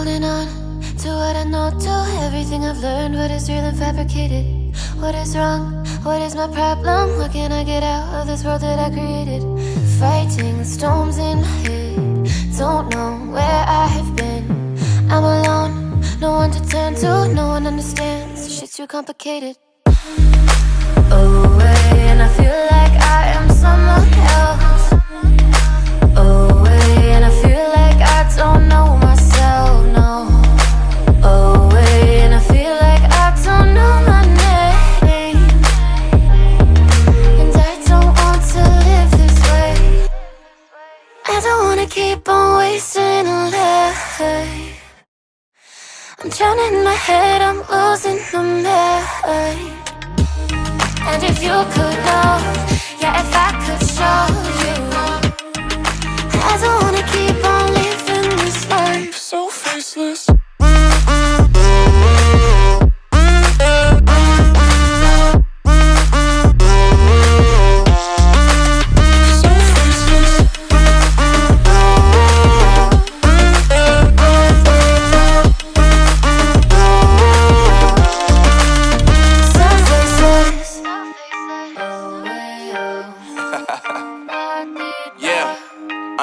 holding on to what I know, to everything I've learned. What is real and fabricated? What is wrong? What is my problem? What can I get out of this world that I created? Fighting the storms in my head. Don't know where I have been. I'm alone, no one to turn to. No one understands, shit's too complicated. Away, and I feel like I am someone else. Away, and I feel like I don't know myself, no. Away, and I feel like I don't know my name. And I don't want to live this way. I don't wanna keep on wasting a life. I'm drowning in my head, I'm losing my mind. And if you could know, yeah, if I could show you, I don't wanna keep on living this life so faceless.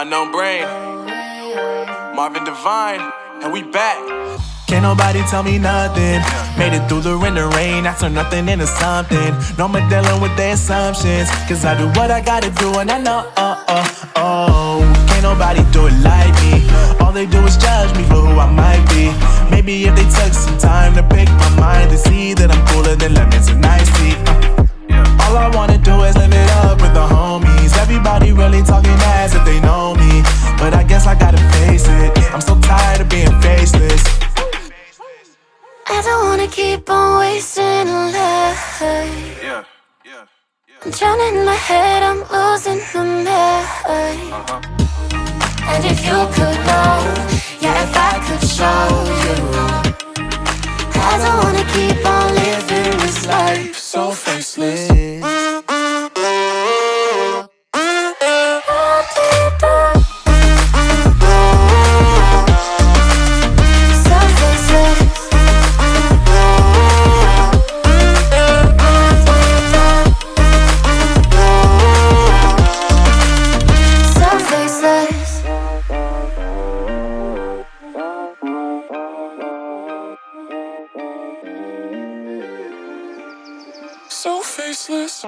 Unknown Brain, Marvin Divine, and we back. Can't nobody tell me nothing. Made it through the wind and rain, I turn nothing into something. No more dealing with their assumptions, cause I do what I gotta do and I know, can't nobody do it like me. All they do is judge me for who I might be. Maybe if they took some time to pick my mind, they see that I'm cooler than lemons and iced tea. All I wanna do is live it up with the homies. Everybody really talking as if they know me, but I guess I gotta face it. I'm so tired of being faceless. I don't wanna keep on wasting a life. I'm drowning in my head, I'm losing my mind. And if you could know, yeah, if I could show you, I don't wanna keep on living this life so faceless. So faceless.